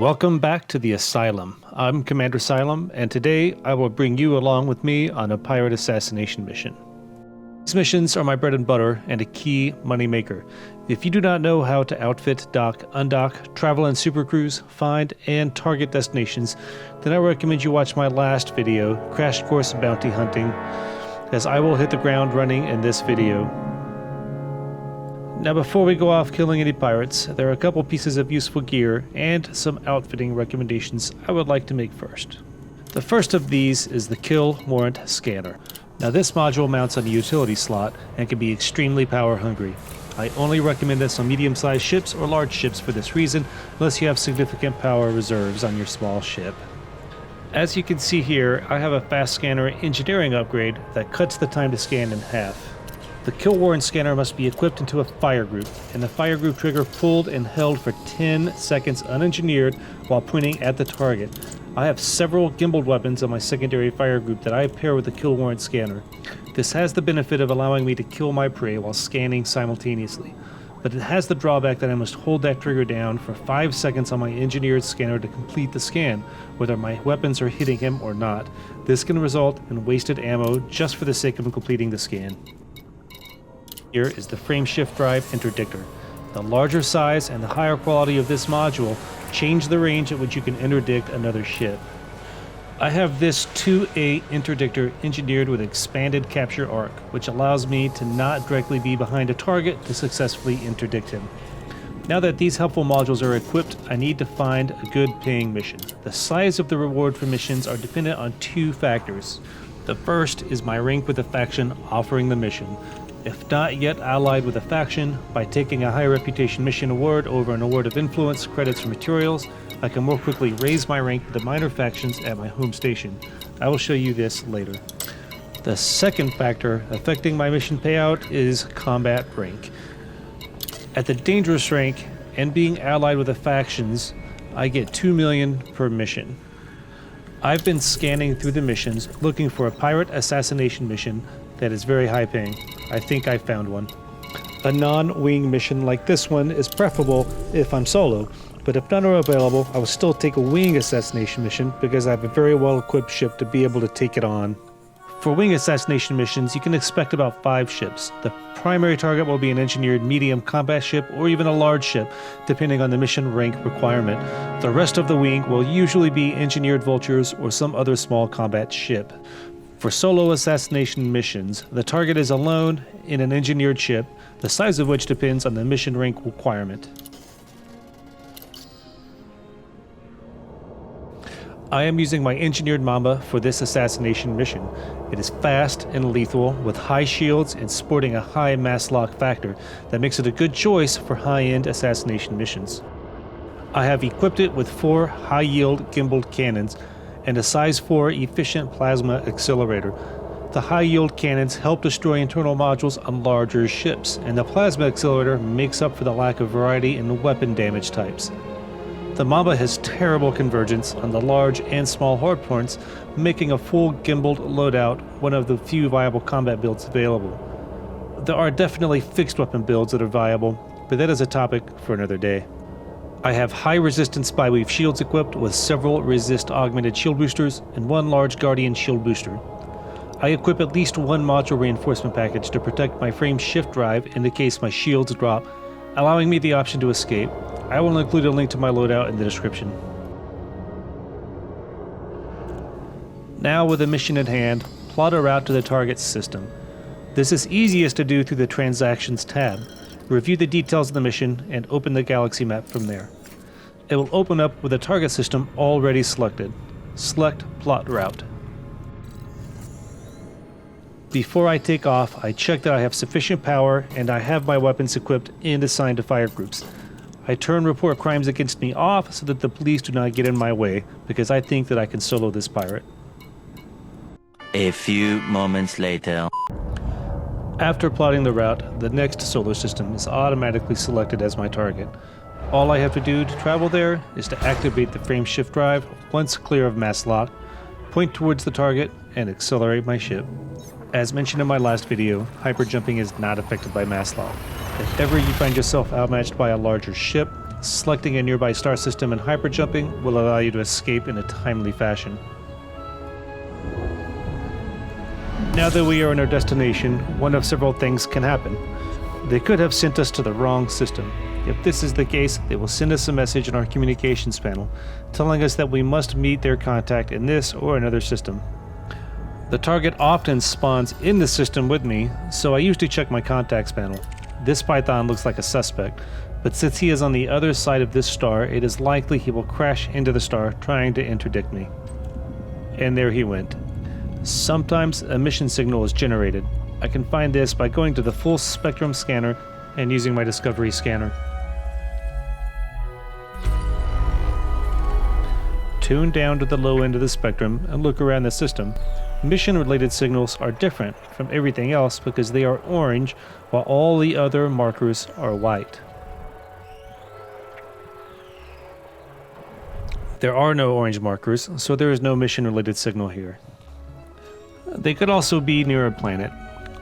Welcome back to the Assassination. I'm Commander Psylim, and today I will bring you along with me on a pirate assassination mission. These missions are my bread and butter and a key moneymaker. If you do not know how to outfit, dock, undock, travel in supercruise, find, and target destinations, then I recommend you watch my last video, Crash Course Bounty Hunting, as I will hit the ground running in this video. Now before we go off killing any pirates, there are a couple pieces of useful gear and some outfitting recommendations I would like to make first. The first of these is the Kill Warrant Scanner. Now this module mounts on a utility slot and can be extremely power hungry. I only recommend this on medium-sized ships or large ships for this reason, unless you have significant power reserves on your small ship. As you can see here, I have a fast scanner engineering upgrade that cuts the time to scan in half. The Kill Warrant Scanner must be equipped into a fire group, and the fire group trigger pulled and held for 10 seconds unengineered while pointing at the target. I have several gimbaled weapons on my secondary fire group that I pair with the Kill Warrant Scanner. This has the benefit of allowing me to kill my prey while scanning simultaneously, but it has the drawback that I must hold that trigger down for 5 seconds on my engineered scanner to complete the scan, whether my weapons are hitting him or not. This can result in wasted ammo just for the sake of completing the scan. Here is the frame shift drive interdictor. The larger size and the higher quality of this module change the range at which you can interdict another ship. I have this 2A interdictor engineered with expanded capture arc, which allows me to not directly be behind a target to successfully interdict him. Now that these helpful modules are equipped, I need to find a good paying mission. The size of the reward for missions are dependent on two factors. The first is my rank with the faction offering the mission. If not yet allied with a faction, by taking a high reputation mission award over an award of influence, credits, or materials, I can more quickly raise my rank with the minor factions at my home station. I will show you this later. The second factor affecting my mission payout is combat rank. At the dangerous rank, and being allied with the factions, I get 2 million per mission. I've been scanning through the missions looking for a pirate assassination mission that is very high paying. I think I found one. A non-wing mission like this one is preferable if I'm solo, but if none are available, I will still take a wing assassination mission because I have a very well-equipped ship to be able to take it on. For wing assassination missions, you can expect about 5 ships. The primary target will be an engineered medium combat ship or even a large ship, depending on the mission rank requirement. The rest of the wing will usually be engineered vultures or some other small combat ship. For solo assassination missions, the target is alone in an engineered ship, the size of which depends on the mission rank requirement. I am using my engineered Mamba for this assassination mission. It is fast and lethal, with high shields and sporting a high mass lock factor that makes it a good choice for high-end assassination missions. I have equipped it with 4 high-yield gimbaled cannons and a size 4 efficient plasma accelerator. The high-yield cannons help destroy internal modules on larger ships, and the plasma accelerator makes up for the lack of variety in weapon damage types. The Mamba has terrible convergence on the large and small hardpoints, making a full gimbaled loadout one of the few viable combat builds available. There are definitely fixed weapon builds that are viable, but that is a topic for another day. I have high resistance spyweave shields equipped with several resist augmented shield boosters and 1 large guardian shield booster. I equip at least 1 module reinforcement package to protect my frame shift drive in the case my shields drop, allowing me the option to escape. I will include a link to my loadout in the description. Now with the mission at hand, plot a route to the target system. This is easiest to do through the Transactions tab. Review the details of the mission and open the galaxy map from there. It will open up with a target system already selected. Select Plot Route. Before I take off, I check that I have sufficient power and I have my weapons equipped and assigned to fire groups. I turn report crimes against me off so that the police do not get in my way, because I think that I can solo this pirate. A few moments later. After plotting the route, the next solar system is automatically selected as my target. All I have to do to travel there is to activate the frame shift drive once clear of mass lock, point towards the target, and accelerate my ship. As mentioned in my last video, hyperjumping is not affected by mass lock. If ever you find yourself outmatched by a larger ship, Selecting a nearby star system and hyperjumping will allow you to escape in a timely fashion. Now that we are in our destination, one of several things can happen. They could have sent us to the wrong system. If this is the case, they will send us a message in our communications panel telling us that we must meet their contact in this or another system. The target often spawns in the system with me, so I usually check my contacts panel. This Python looks like a suspect, but since he is on the other side of this star, it is likely he will crash into the star trying to interdict me. And there he went. Sometimes a mission signal is generated. I can find this by going to the full spectrum scanner and using my discovery scanner. Tune down to the low end of the spectrum and look around the system. Mission-related signals are different from everything else because they are orange while all the other markers are white. There are no orange markers, so there is no mission-related signal here. They could also be near a planet.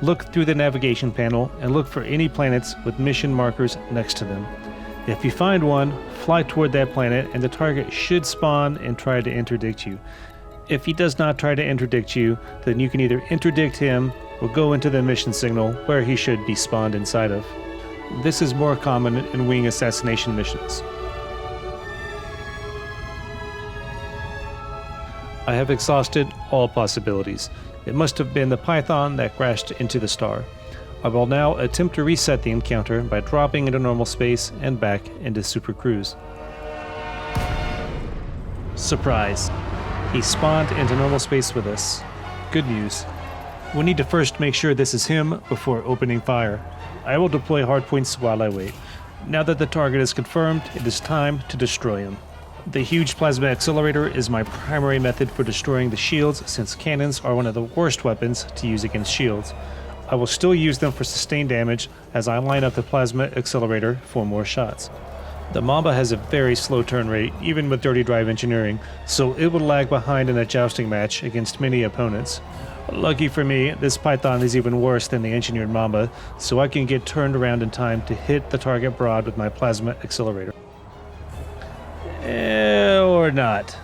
Look through the navigation panel and look for any planets with mission markers next to them. If you find one, fly toward that planet and the target should spawn and try to interdict you. If he does not try to interdict you, then you can either interdict him or go into the mission signal where he should be spawned inside of. This is more common in wing assassination missions. I have exhausted all possibilities. It must have been the Python that crashed into the star. I will now attempt to reset the encounter by dropping into normal space and back into Super Cruise. Surprise! He spawned into normal space with us. Good news. We need to first make sure this is him before opening fire. I will deploy hardpoints while I wait. Now that the target is confirmed, it is time to destroy him. The huge plasma accelerator is my primary method for destroying the shields, since cannons are one of the worst weapons to use against shields. I will still use them for sustained damage as I line up the plasma accelerator for more shots. The Mamba has a very slow turn rate, even with dirty drive engineering, so it would lag behind in a jousting match against many opponents. Lucky for me, this Python is even worse than the engineered Mamba, so I can get turned around in time to hit the target broad with my plasma accelerator. Or not.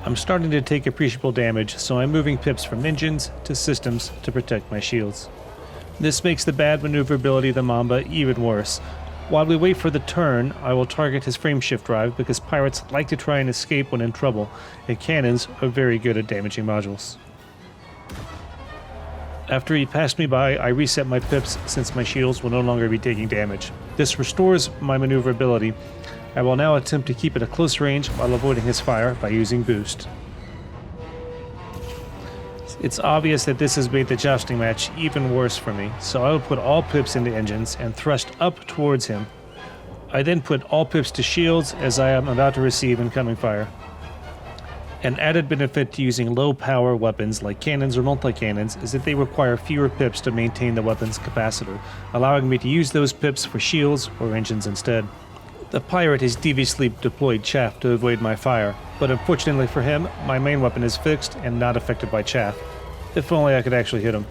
I'm starting to take appreciable damage, so I'm moving pips from engines to systems to protect my shields. This makes the bad maneuverability of the Mamba even worse. While we wait for the turn, I will target his frameshift drive because pirates like to try and escape when in trouble, and cannons are very good at damaging modules. After he passed me by, I reset my pips since my shields will no longer be taking damage. This restores my maneuverability. I will now attempt to keep at a close range while avoiding his fire by using boost. It's obvious that this has made the jousting match even worse for me, so I will put all pips into engines and thrust up towards him. I then put all pips to shields as I am about to receive incoming fire. An added benefit to using low-power weapons like cannons or multi-cannons is that they require fewer pips to maintain the weapon's capacitor, allowing me to use those pips for shields or engines instead. The pirate has deviously deployed chaff to avoid my fire, but unfortunately for him, my main weapon is fixed and not affected by chaff. If only I could actually hit him.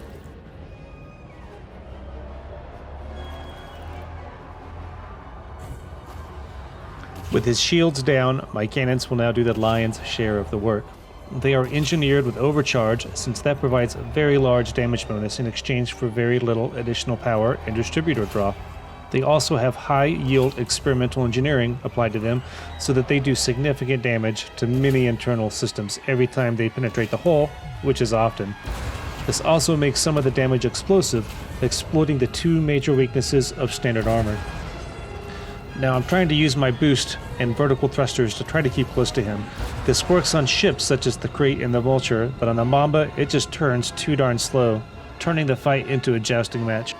With his shields down, my cannons will now do the lion's share of the work. They are engineered with overcharge, since that provides a very large damage bonus in exchange for very little additional power and distributor draw. They also have high-yield experimental engineering applied to them, so that they do significant damage to many internal systems every time they penetrate the hull, which is often. This also makes some of the damage explosive, exploiting the two major weaknesses of standard armor. Now I'm trying to use my boost and vertical thrusters to try to keep close to him. This works on ships such as the Crate and the Vulture, but on the Mamba it just turns too darn slow, turning the fight into a jousting match.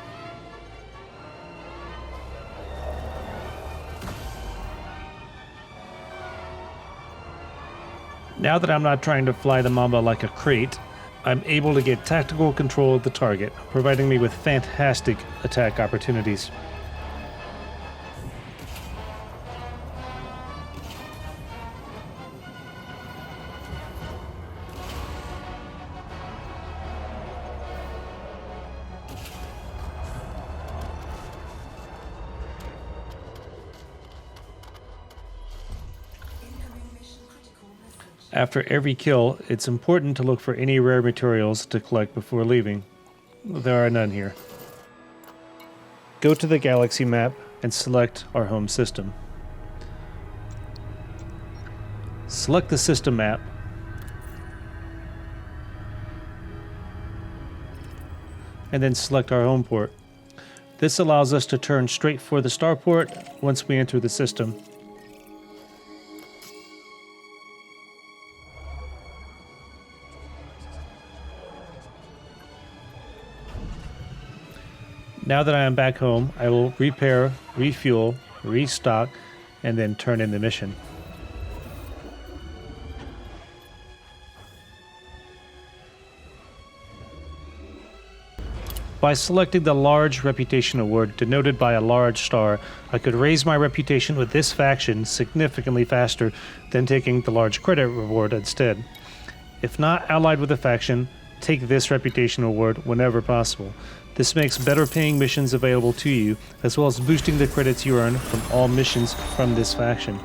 Now that I'm not trying to fly the Mamba like a crate, I'm able to get tactical control of the target, providing me with fantastic attack opportunities. After every kill, it's important to look for any rare materials to collect before leaving. There are none here. Go to the galaxy map and select our home system. Select the system map. And then select our home port. This allows us to turn straight for the starport once we enter the system. Now that I am back home, I will repair, refuel, restock, and then turn in the mission. By selecting the large reputation award denoted by a large star, I could raise my reputation with this faction significantly faster than taking the large credit reward instead. If not allied with a faction, take this reputation award whenever possible. This makes better paying missions available to you, as well as boosting the credits you earn from all missions from this faction.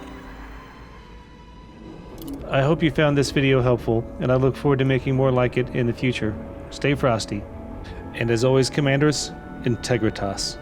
I hope you found this video helpful, and I look forward to making more like it in the future. Stay frosty. And as always, Commanders, Integritas.